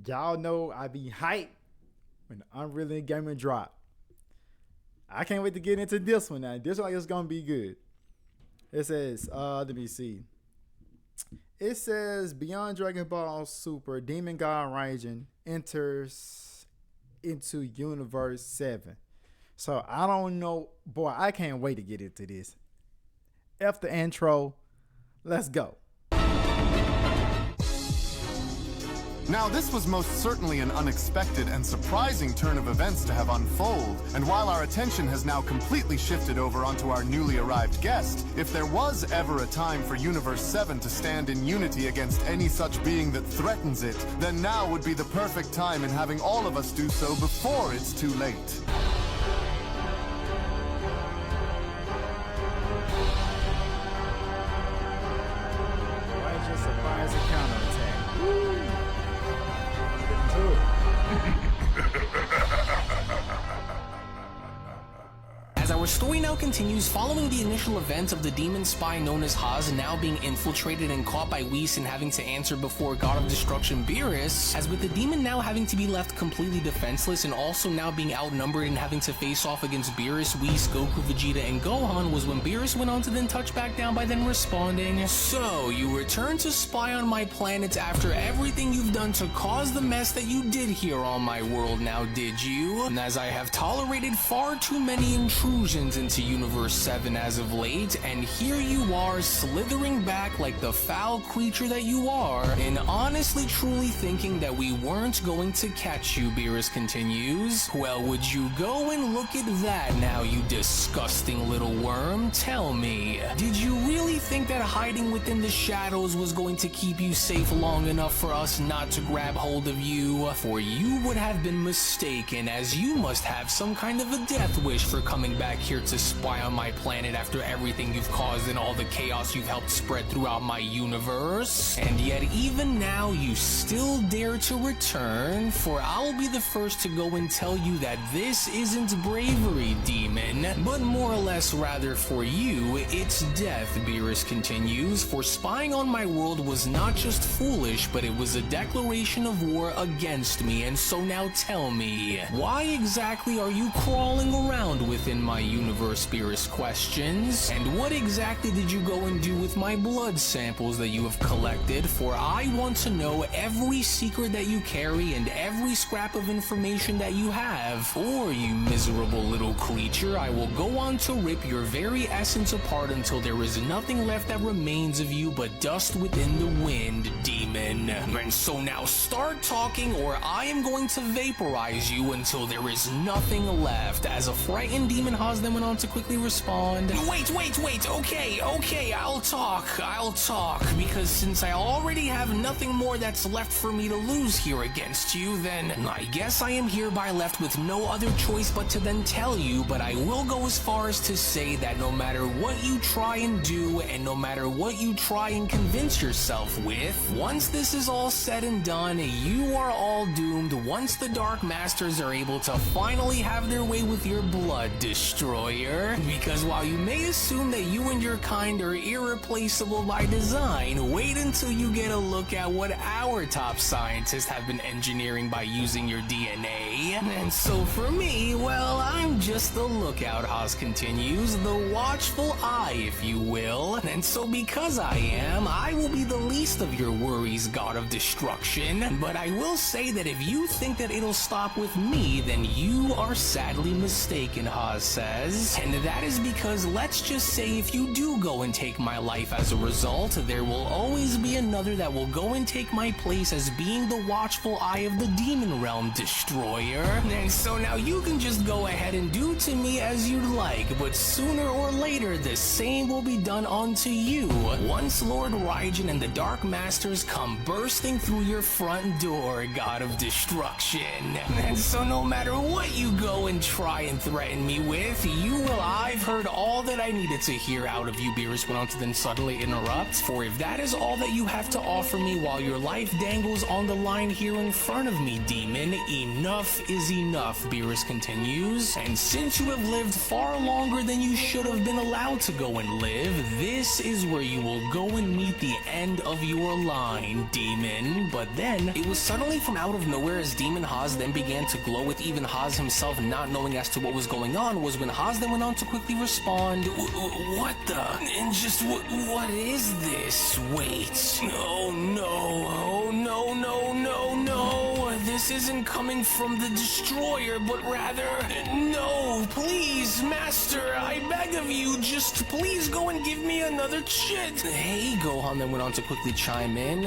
Y'all know I be hyped when the Unreal Gaming drop. I can't wait to get into this one now. This one is gonna be good. It says, let me see. It says Beyond Dragon Ball Super, Demon God Raijin enters into Universe 7. So I don't know, boy. I can't wait to get into this. After intro, let's go. Now, this was most certainly an unexpected and surprising turn of events to have unfold, and while our attention has now completely shifted over onto our newly arrived guest, if there was ever a time for Universe 7 to stand in unity against any such being that threatens it, then now would be the perfect time in having all of us do so before it's too late. Raijin surprise and counterattack. Woo! As our story now continues, following the initial events of the demon spy known as Haas now being infiltrated and caught by Whis and having to answer before God of Destruction Beerus, as with the demon now having to be left completely defenseless and also now being outnumbered and having to face off against Beerus, Whis, Goku, Vegeta, and Gohan, was when Beerus went on to then touch back down by then responding, "So, you returned to spy on my planet after everything you've done to cause the mess that you did here on my world now, did you? And as I have tolerated far too many intrusions into Universe 7 as of late, and here you are slithering back like the foul creature that you are, and honestly truly thinking that we weren't going to catch you," Beerus continues. "Well, would you go and look at that now, you disgusting little worm? Tell me, did you really think that hiding within the shadows was going to keep you safe long enough for us not to grab hold of you? For you would have been mistaken, as you must have some kind of a death wish for coming back here to spy on my planet after everything you've caused and all the chaos you've helped spread throughout my universe. And yet even now you still dare to return, for I'll be the first to go and tell you that this isn't bravery, demon, but more or less rather for you, it's death," Beerus continues, "for spying on my world was not just foolish, but it was a declaration of war against me, and so now tell me, why exactly are you crawling around within my universe?" Beerus questions. "And what exactly did you go and do with my blood samples that you have collected? For I want to know every secret that you carry and every scrap of information that you have. Or, you miserable little creature, I will go on to rip your very essence apart until there is nothing left that remains of you but dust within the wind, demon. And so now start talking, or I am going to vaporize you until there is nothing left." As a frightened demon Haas then went on to quickly respond, Wait, okay, I'll talk, because since I already have nothing more that's left for me to lose here against you, then I guess I am hereby left with no other choice but to then tell you, but I will go as far as to say that no matter what you try and do, and no matter what you try and convince yourself with, once this is all said and done, you are all doomed once the Dark Masters are able to finally have their way with your blood, destroyer. Because while you may assume that you and your kind are irreplaceable by design, wait until you get a look at what our top scientists have been engineering by using your DNA. And so for me, well, I'm just the lookout, Haas continues, the watchful eye, if you will. And so because I am, I will be the least of your worries, God of Destruction. But I will say that if you think that it'll stop with me, then you are sadly mistaken, Haas says. And that is because, let's just say, if you do go and take my life as a result, there will always be another that will go and take my place as being the watchful eye of the demon realm, destroyer. And so now you can just go ahead and do to me as you'd like, but sooner or later the same will be done unto you once Lord Raijin and the Dark Masters come bursting through your front door, God of Destruction. And so no matter what you go and try and threaten me with, you will, I've heard all that I needed to hear out of you, Beerus went on to then suddenly interrupt. For if that is all that you have to offer me while your life dangles on the line here in front of me, demon, enough is enough, Beerus continues. And since you have lived far longer than you should have been allowed to go and live, this is where you will go and meet the end of your line, demon. again, but then it was suddenly from out of nowhere as Demon Haas then began to glow, with even Haas himself not knowing as to what was going on, was when Haas then went on to quickly respond, what the? And just what is this? Wait. Oh no. This isn't coming from the Destroyer, but rather, no, please, Master, I beg of you, just please go and give me another chit. Hey, Gohan then went on to quickly chime in,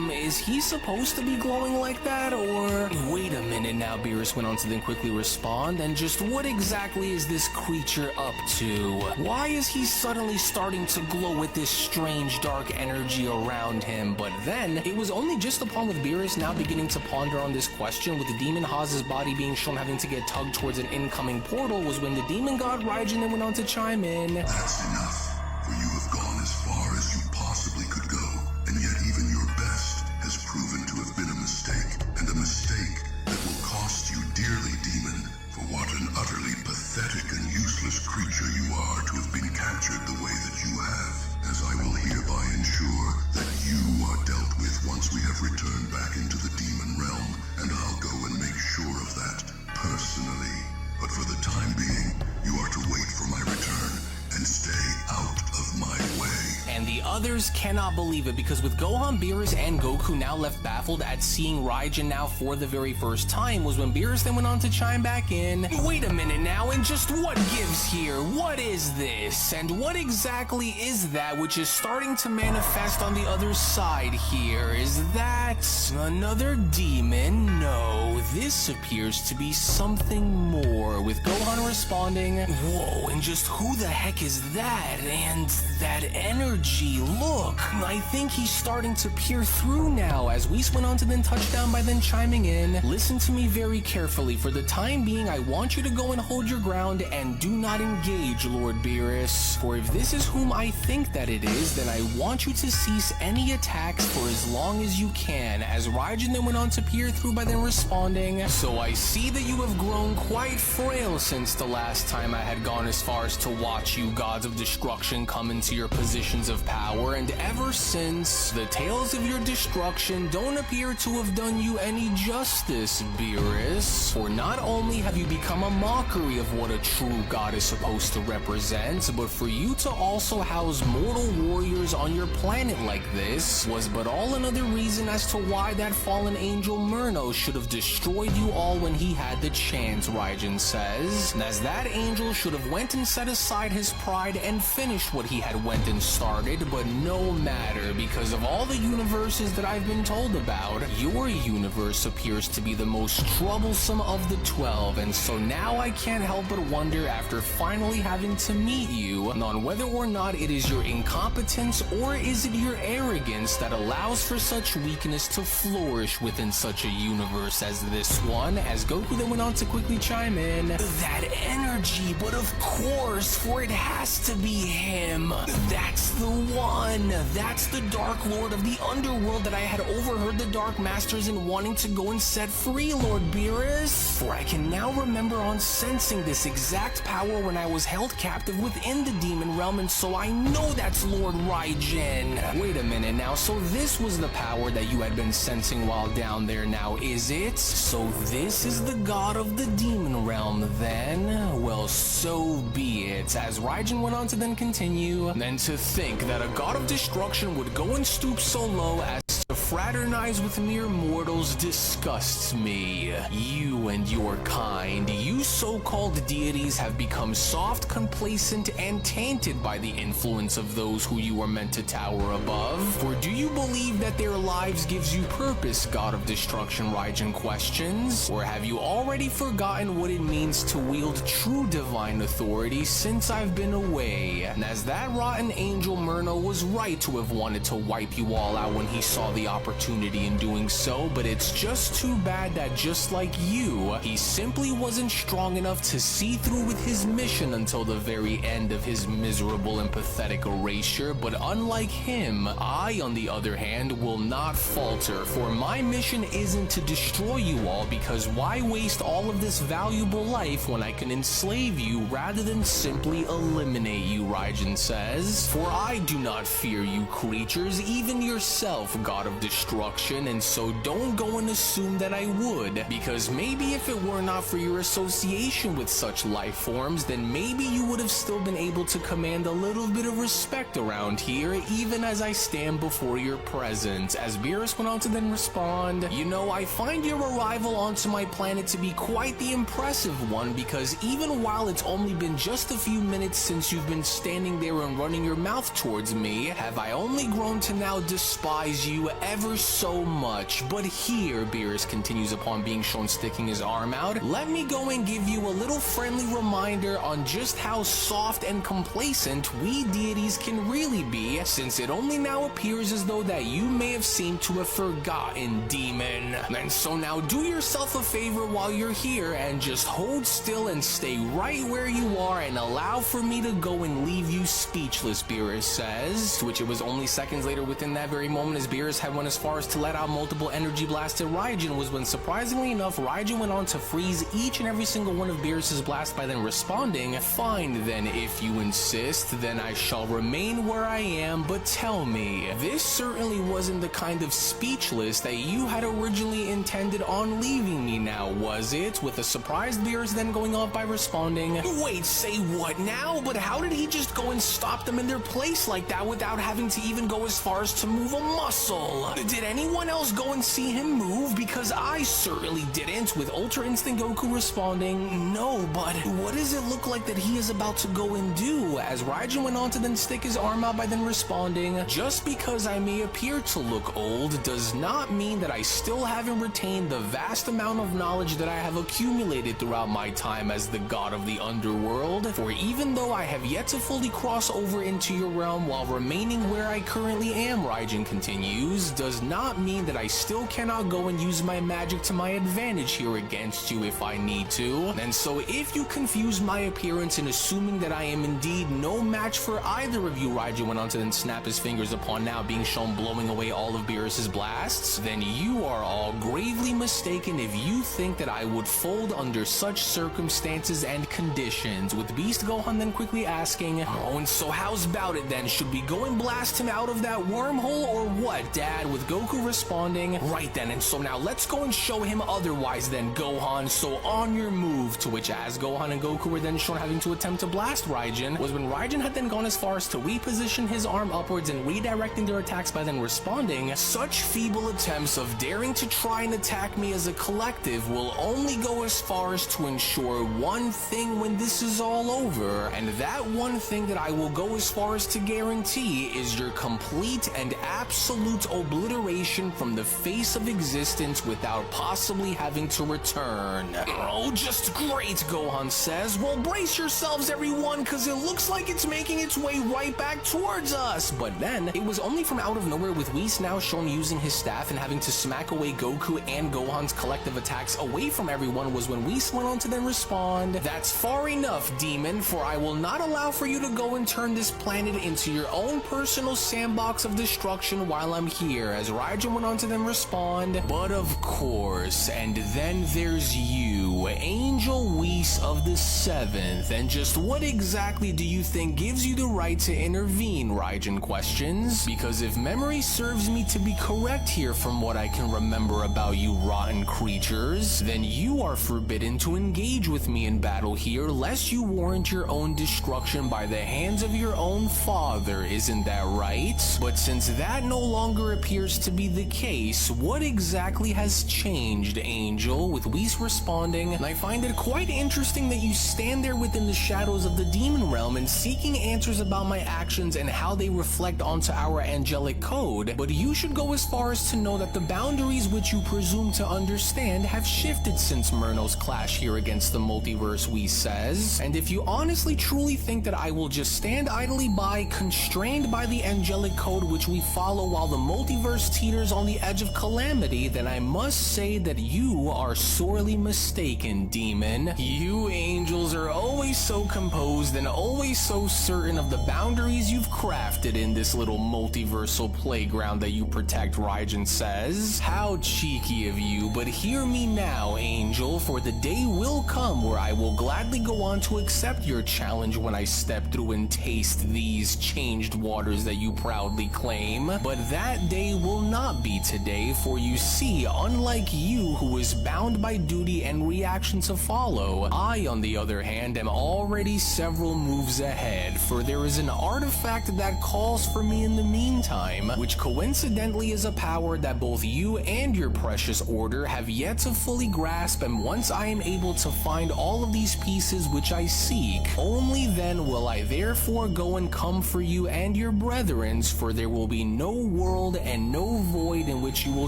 is he supposed to be glowing like that, or? Wait a minute now, Beerus went on to then quickly respond, and just what exactly is this creature up to? Why is he suddenly starting to glow with this strange dark energy around him? But then, it was only just upon with Beerus now beginning to ponder on this question, with the Demon Haas's body being shown having to get tugged towards an incoming portal, was when the Demon God Raijin then went on to chime in. That's enough, for you have gone as far as you possibly could go, and yet even your best has proven to have been a mistake, and a mistake that will cost you dearly, Demon, for what an utterly pathetic and useless creature you are to have been captured the way that you have, as I will hereby ensure that you are dealt with once we have returned back into the demon realm, and I'll go and make sure of that personally. But for the time being, you are to wait for my return and stay out of my way. And the others cannot believe it, because with Gohan, Beerus, and Goku now left baffled at seeing Raijin now for the very first time, was when Beerus then went on to chime back in. Wait a minute now, and just what gives here? What is this? And what exactly is that which is starting to manifest on the other side here? Is that another demon? No, this appears to be something more, with Gohan responding, whoa, and just who the heck is that? And that energy, look, I think he's starting to peer through now, as Whis went on to then touch down by then chiming in. Listen to me very carefully. For the time being, I want you to go and hold your ground and do not engage, Lord Beerus. For if this is whom I think that it is, then I want you to cease any attacks for as long as you can, as Raijin then went on to peer through by then responding, so I see that you have grown quite frail since the last time I had gone as far as to watch you gods of destruction come into your positions of power, and ever since, the tales of your destruction don't appear to have done you any justice, Beerus. For not only have you become a mockery of what a true god is supposed to represent, but for you to also house mortal warriors on your planet like this was but all another reason as to why that fallen angel Murno should have destroyed you all when he had the chance, Raijin says, and as that angel should have went and set aside his pride and finished what he had went and started. But no matter, because of all the universes that I've been told about, your universe appears to be the most troublesome of the 12, and so now I can't help but wonder, after finally having to meet you, on whether or not it is your incompetence or is it your arrogance that allows for such weakness to flourish within such a universe as this one, as Goku then went on to quickly chime in. That energy, but of course, for it has to be him. That's the one. That's the Dark Lord of the Underworld that I had overheard the Dark Masters in wanting to go and set free, Lord Beerus. For I can now remember on sensing this exact power when I was held captive within the demon realm, and so I know that's Lord Raijin. Wait a minute now, so this was the power that you had been sensing while down there now, is it? So this is the god of the demon realm then? Well, so be it. As Raijin went on to then continue, then to think that a god of destruction would go and stoop so low as to fraternize with mere mortals disgusts me. You and your kind, you so-called deities, have become soft, complacent, and tainted by the influence of those who you are meant to tower above. For do you believe that their lives gives you purpose, god of destruction? Raijin questions. Or have you already forgotten what it means to wield true divine authority since I've been away? And as that rotten angel Murno was right to have wanted to wipe you all out when he saw the opportunity in doing so, but it's just too bad that just like you, he simply wasn't strong enough to see through with his mission until the very end of his miserable and pathetic erasure. But unlike him, I, on the other hand, will not falter, for my mission isn't to destroy you all, because why waste all of this valuable life when I can enslave you rather than simply eliminate you, Raijin says. For I do not fear you creatures, even yourself, god of destruction, and so don't go and assume that I would, because maybe if it were not for your association with such life forms, then maybe you would have still been able to command a little bit of respect around here, even as I stand before your presence. As Beerus went on to then respond, you know, I find your arrival onto my planet to be quite the impressive one, because even while it's only been just a few minutes since you've been standing there and running your mouth towards me, have I only grown to now despise you ever so much. But here, Beerus continues upon being shown sticking his arm out, let me go and give you a little friendly reminder on just how soft and complacent we deities can really be, since it only now appears as though that you may have seemed to have forgotten, demon. And so now do yourself a favor while you're here and just hold still and stay right where you are and allow for me to go and leave you speechless, Beerus says. To which it was only seconds later within that very moment as Beerus had went as far as to let out multiple energy blasts at Raijin was when, surprisingly enough, Raijin went on to freeze each and every single one of Beerus's blasts by then responding, fine then, if you insist, then I shall remain where I am, but tell me, this certainly wasn't the kind of speechless that you had originally intended on leaving me now, was it? With a surprised Beerus then going off by responding, wait, say what now? But how did he just go and stop them in their place like that without having to even go as far as to move a muscle? Did anyone else go and see him move? Because I certainly didn't, with Ultra Instinct Goku responding, no, but what does it look like that he is about to go and do? As Raijin went on to then stick his arm out by then responding, just because I may appear to look old does not mean that I still haven't retained the vast amount of knowledge that I have accumulated throughout my time as the god of the underworld. For even though I have yet to fully cross over into your realm while remaining where I currently am, Raijin continues, does not mean that I still cannot go and use my magic to my advantage here against you if I need to. And so if you confuse my appearance in assuming that I am indeed no match for either of you, Raijin went on to then snap his fingers upon now being shown blowing away all of Beerus's blasts, then you are all gravely mistaken if you think that I would fold under such circumstances and conditions. With Beast Gohan then quickly asking, oh, and so how's about it then? Should we go and blast him out of that wormhole or what, Dad? With Goku responding, right then, and so now let's go and show him otherwise then, Gohan, so on your move. To which as Gohan and Goku were then shown having to attempt to blast Raijin, was when Raijin had then gone as far as to reposition his arm upwards and redirecting their attacks by then responding, such feeble attempts of daring to try and attack me as a collective will only go as far as to ensure one thing when this is all over, and that one thing that I will go as far as to guarantee is your complete and absolute obliteration from the face of existence without possibly having to return. Oh, just great, Gohan says. Well, brace yourselves, everyone, because it looks like it's making its way right back towards us. But then, it was only from out of nowhere with Whis now shown using his staff and having to smack away Goku and Gohan's collective attacks away from everyone was when Whis went on to then respond, that's far enough, demon, for I will not allow for you to go and turn this planet into your own personal sandbox of destruction while I'm here, as Raijin went on to then respond, but of course, and then there's you, Angel Whis of the 7th, and just what exactly do you think gives you the right to intervene, Raijin questions, because if memory serves me to be correct here from what I can remember about you rotten creatures, then you are forbidden to engage with me in battle here lest you warrant your own destruction by the hands of your own father, isn't that right? But since that no longer appears to be the case, what exactly has changed, Angel? With Whis responding, and I find it quite interesting that you stand there within the shadows of the demon realm and seeking answers about my actions and how they reflect onto our angelic code, but you should go as far as to know that the boundaries which you presume to understand have shifted since Murno's clash here against the multiverse, Whis says, and if you honestly truly think that I will just stand idly by, constrained by the angelic code which we follow while the multiverse teeters on the edge of calamity, then I must say that you are sorely mistaken, demon. You angels are always so composed and always so certain of the boundaries you've crafted in this little multiversal playground that you protect, Raijin says. How cheeky of you, but hear me now, Angel, for the day will come where I will gladly go on to accept your challenge when I step through and taste these changed waters that you proudly claim, but that day will not be today, for you see, unlike you who is bound by duty and reaction to follow, I on the other hand am already several moves ahead, for there is an artifact that calls for me in the meantime, which coincidentally is a power that both you and your precious order have yet to fully grasp, and once I am able to find all of these pieces which I seek, only then will I therefore go and come for you and your brethrens, for there will be no world and no void in which you will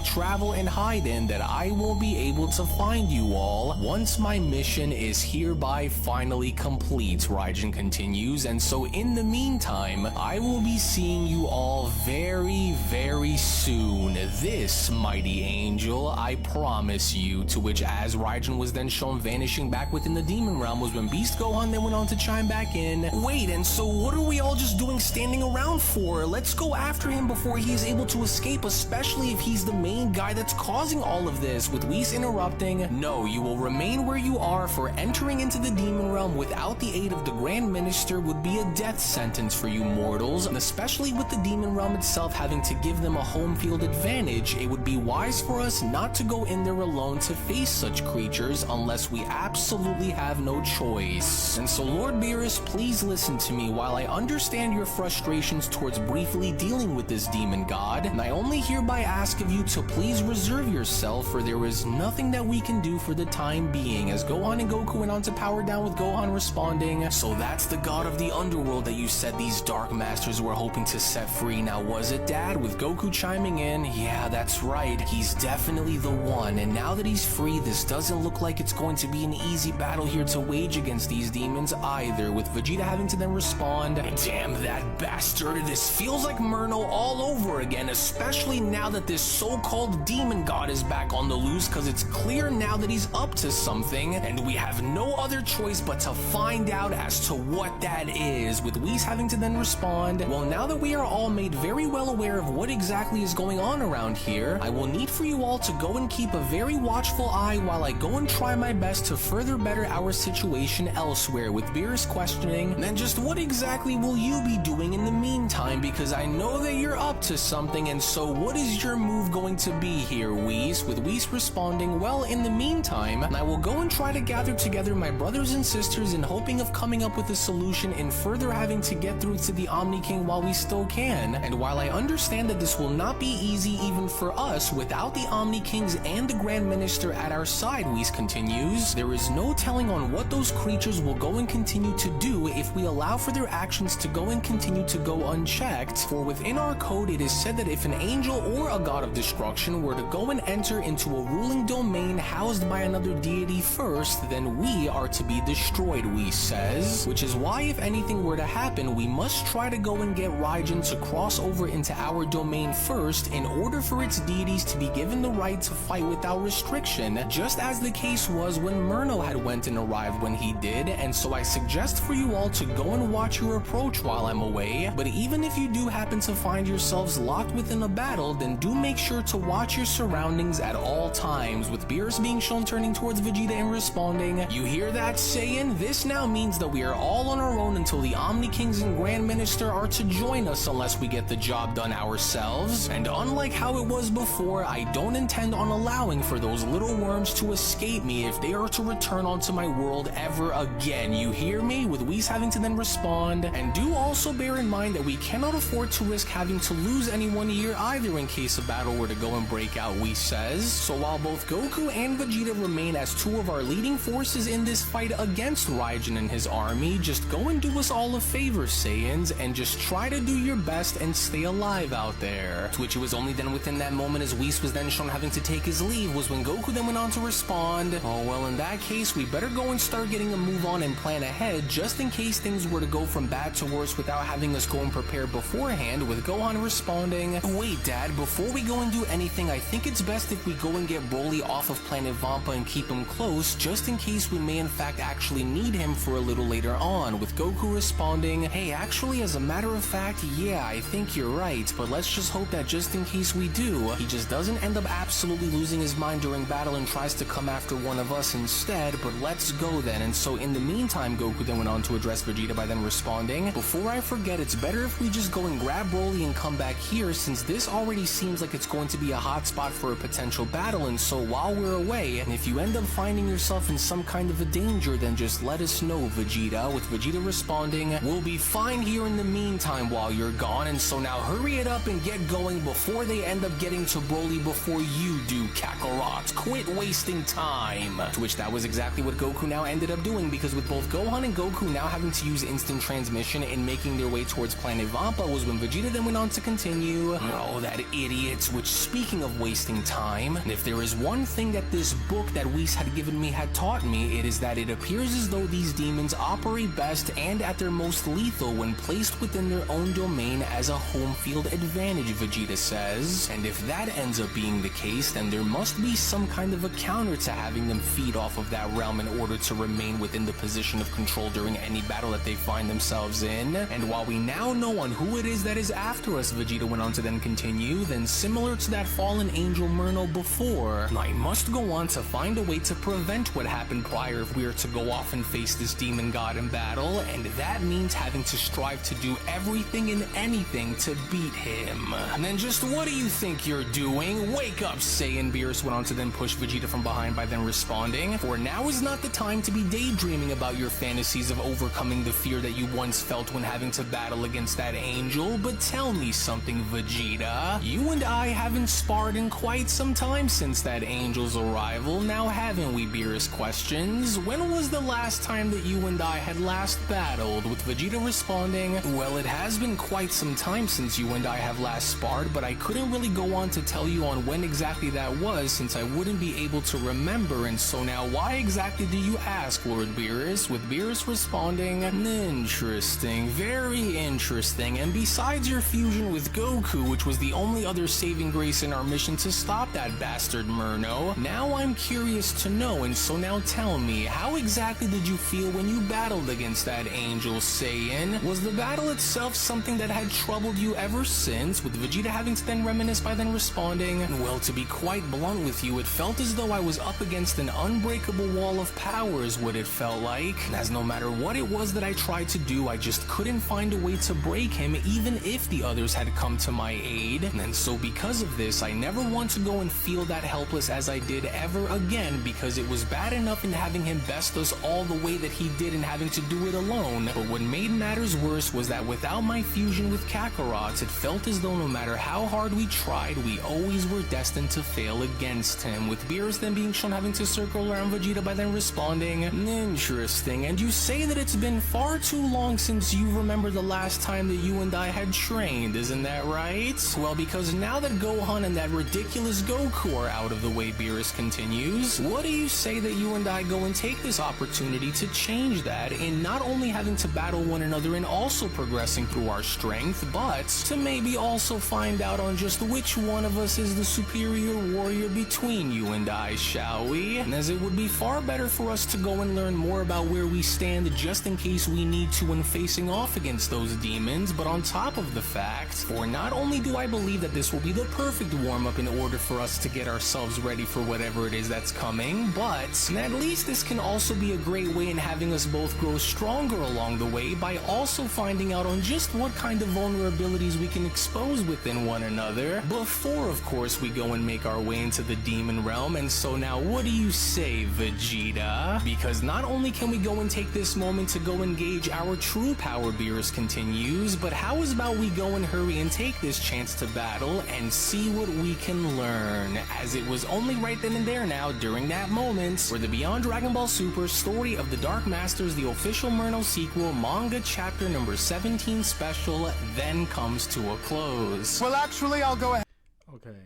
travel and hide in that I will be able to find you all, once my mission is hereby finally complete, Raijin continues, and so in the meantime, I will be seeing you all very, very soon. This, mighty angel, I promise you, to which as Raijin was then shown vanishing back within the demon realm was when Beast Gohan then went on to chime back in. Wait, and so what are we all just doing standing around for? Let's go after him before he is able to escape, especially if he's the main guy that's causing all of this, with Whis interrupting. No, you will remain where you are, for entering into the demon realm without the aid of the Grand Minister would be a death sentence for you mortals, and especially with the demon realm itself having to give them a home field advantage, it would be wise for us not to go in there alone to face such creatures unless we absolutely have no choice. And so Lord Beerus, please listen to me. While I understand your frustrations towards briefly dealing with this demon god, and I only hereby ask of you to please reserve yourself, for there is nothing that we can do for the time being, as Gohan and Goku went on to power down with Gohan responding, so that's the god of the underworld that you said these Dark Masters were hoping to set free, now was it, Dad? With Goku chiming in, yeah, that's right, he's definitely the one, and now that he's free, this doesn't look like it's going to be an easy battle here to wage against these demons either, with Vegeta having to then respond, damn that bastard, this feels like Murno all over again, especially now that this so-called demon god is back on the loose, because it's clear now that he's up to something, and we have no other choice but to find out as to what that is, with Whis having to then respond, well, now that we are all made very well aware of what exactly is going on around here, I will need for you all to go and keep a very watchful eye while I go and try my best to further better our situation elsewhere, with Beerus questioning, then just what exactly will you be doing in the meantime, because I know that you're up to something, and so what is your move going to be here, Whis? With Whis responding, well, in the meantime, I will go and try to gather together my brothers and sisters in hoping of coming up with a solution and further having to get through to the Omni King while we still can, and while I understand that this will not be easy even for us without the Omni Kings and the Grand Minister at our side, Whis continues, there is no telling on what those creatures will go and continue to do if we allow for their actions to go and continue to go unchecked, for within our code it is said that if an angel or a god of destruction were to go and enter into a ruling domain housed by another deity first, then we are to be destroyed, Whis says, which is why if anything were to happen, we must try to go and get Raijin to cross over into our domain first in order for its deities to be given the right to fight without restriction, just as the case was when Murno had went and arrived when he did, and so I suggest for you all to go and watch your approach while I'm away, but even if you do happen to find yourselves locked within a battle, then do make sure to watch your surroundings at all times, with Beerus being shown turning towards Vegeta and responding, you hear that, Saiyan? This now means that we are all on our own until the Omni Kings and Grand Minister are to join us unless we get the job done ourselves, and unlike how it was before, I don't intend on allowing for those little worms to escape me if they are to return onto my world ever again, you hear me? With Whis having to then respond, and do also bear in mind that we cannot afford to risk having to lose anyone here either in case a battle were to go and break out, Whis says, so while both Goku and Vegeta remain as two of our leading forces in this fight against Raijin and his army, just go and do us all a favor, Saiyans, and just try to do your best and stay alive out there. To which it was only then within that moment as Whis was then shown having to take his leave was when Goku then went on to respond, oh well, in that case we better go and start getting a move on and plan ahead just in case things were to go from bad to worse without having us go and prepare beforehand, with Gohan responding, wait Dad, before we go and do anything, I think it's best if we go and get Broly off of planet Vampa and keep him close just in case we may in fact actually need him for a little later on, with Goku responding, hey, actually as a matter of fact, yeah, I think you're right, but let's just hope that just in case we do, he just doesn't end up absolutely losing his mind during battle and tries to come after one of us instead, but let's go then. And so in the meantime, Goku then went on to address Vegeta by then responding, before I forget, it's better if we just go and grab Broly and come back here, since this this already seems like it's going to be a hot spot for a potential battle, and so while we're away, and if you end up finding yourself in some kind of a danger, then just let us know, Vegeta, with Vegeta responding, we'll be fine here in the meantime while you're gone, and so now hurry it up and get going before they end up getting to Broly before you do, Kakarot. Quit wasting time. To which that was exactly what Goku now ended up doing, because with both Gohan and Goku now having to use instant transmission and making their way towards Planet Vampa was when Vegeta then went on to continue, oh, that idiot, which speaking of wasting time, and if there is one thing that this book that Whis had given me had taught me, it is that it appears as though these demons operate best and at their most lethal when placed within their own domain as a home field advantage, Vegeta says, and if that ends up being the case, then there must be some kind of a counter to having them feed off of that realm in order to remain within the position of control during any battle that they find themselves in. And while we now know on who it is that is after us, Vegeta went on to then continue, then similar to that fallen angel Murno before, I must go on to find a way to prevent what happened prior if we are to go off and face this demon god in battle, and that means having to strive to do everything and anything to beat him. And then just what do you think you're doing? Wake up, Saiyan! Beerus went on to then push Vegeta from behind by then responding, for now is not the time to be daydreaming about your fantasies of overcoming the fear that you once felt when having to battle against that angel, but tell me something, Vegeta. You and I haven't sparred in quite some time since that angel's arrival, now haven't we, Beerus questions? When was the last time that you and I had last battled? With Vegeta responding, well, it has been quite some time since you and I have last sparred, but I couldn't really go on to tell you on when exactly that was since I wouldn't be able to remember, and so now why exactly do you ask, Lord Beerus? With Beerus responding, interesting, very interesting, and besides your fusion with Goku, which was the only other saving grace in our mission to stop that bastard Murno, now I'm curious to know, and so now tell me, how exactly did you feel when you battled against that angel, Saiyan? Was the battle itself something that had troubled you ever since? With Vegeta having to then reminisce by then responding, well, to be quite blunt with you, it felt as though I was up against an unbreakable wall of power is what it felt like, as no matter what it was that I tried to do, I just couldn't find a way to break him even if the others had come to my aid, and so because of this, I never want to go and feel that helpless as I did ever again, because it was bad enough in having him best us all the way that he did and having to do it alone, but what made matters worse was that without my fusion with Kakarot, it felt as though no matter how hard we tried, we always were destined to fail against him, with Beerus then being shown having to circle around Vegeta by then responding, interesting, and you say that it's been far too long since you remember the last time that you and I had trained, isn't that right? Well, because now that Gohan and that ridiculous Goku are out of the way, Beerus continues, what do you say that you and I go and take this opportunity to change that in not only having to battle one another and also progressing through our strength, but to maybe also find out on just which one of us is the superior warrior between you and I, shall we? And as it would be far better for us to go and learn more about where we stand just in case we need to when facing off against those demons, but on top of the fact, for not only do I believe that this will be the perfect warm-up in order for us to get ourselves ready for whatever it is that's coming, but at least this can also be a great way in having us both grow stronger along the way by also finding out on just what kind of vulnerabilities we can expose within one another before, of course, we go and make our way into the demon realm. And so now what do you say, Vegeta? Because not only can we go and take this moment to go and gauge our true power, Beerus continues, but how is about we go and hurry and take this chance to battle and see what we can learn, as it was only right then and there now during that moment where the Beyond Dragon Ball Super Story of the Dark Masters, the official Murno sequel, manga chapter number 17 special then comes to a close. Well, actually, I'll go ahead. Okay.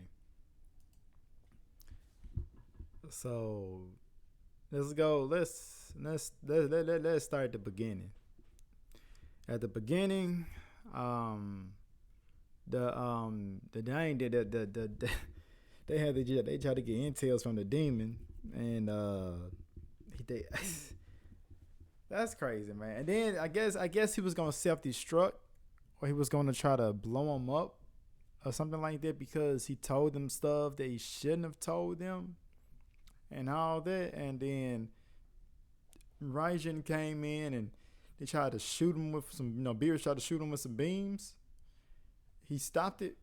So let's go. Let's start at the beginning. At the beginning, they tried to get intels from the demon, and that's crazy, man. And then I guess he was gonna self-destruct, or he was gonna try to blow him up or something like that, because he told them stuff that he shouldn't have told them and all that. And then Raijin came in and they tried to shoot him with some, Beerus tried to shoot him with some beams. He stopped it,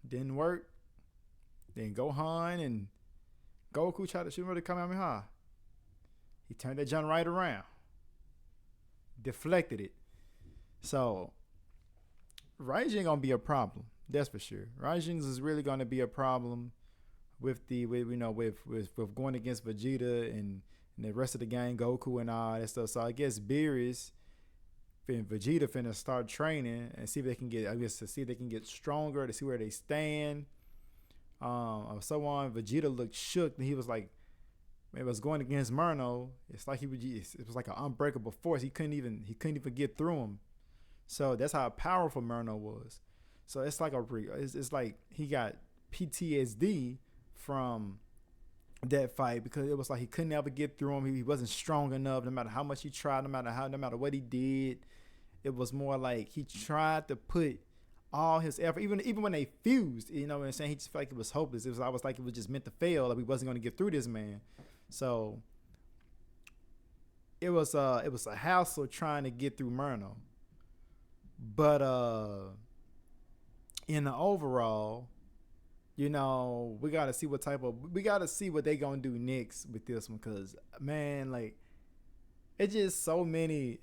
Didn't work. Then Gohan and Goku tried to shoot him with the Kamehameha. He turned that jump right around. Deflected it. So Raijin gonna be a problem. That's for sure. Raijin is really gonna be a problem with going against Vegeta and the rest of the gang, Goku and all that stuff. So I guess Beerus and Vegeta finna start training and see if they can get stronger, to see where they stand. So on. Vegeta looked shook, and he was like, it was going against Murno. It's like it was like an unbreakable force. He couldn't even get through him. So that's how powerful Murno was. So it's like it's like he got PTSD from that fight, because it was like he couldn't ever get through him. He wasn't strong enough, no matter how much he tried, no matter what he did. It was more like he tried to put all his effort, even when they fused, you know what I'm saying? He just felt like it was hopeless. It was always like it was just meant to fail, like we wasn't going to get through this man. So it was a hassle trying to get through Murno. But in the overall, we gotta see what they gonna do next with this one, cause man, like it's just so many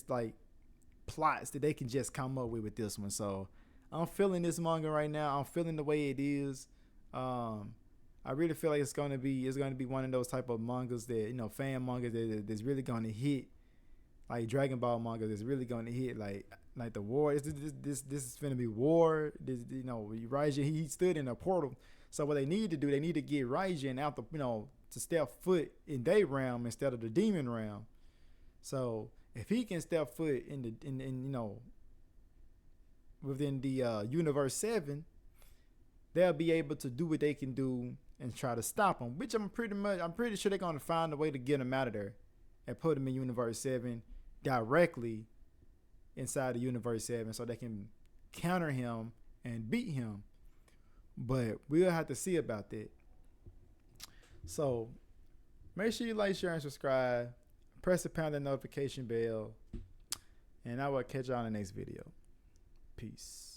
like plots that they can just come up with this one. So I'm feeling this manga right now. I'm feeling the way it is. I really feel like it's gonna be one of those type of mangas that, fan mangas that's really gonna hit, like Dragon Ball manga that's really gonna hit like the war. This is gonna be war. Raijin, he stood in a portal. So what they need to do, they need to get Raijin out to step foot in their realm instead of the demon realm. So if he can step foot within the Universe 7, they'll be able to do what they can do and try to stop him. Which I'm pretty sure they're gonna find a way to get him out of there and put him in Universe 7 directly inside the Universe 7, so they can counter him and beat him. But we'll have to see about that. So make sure you like, share, and subscribe. Press the pound notification bell. And I will catch y'all in the next video. Peace.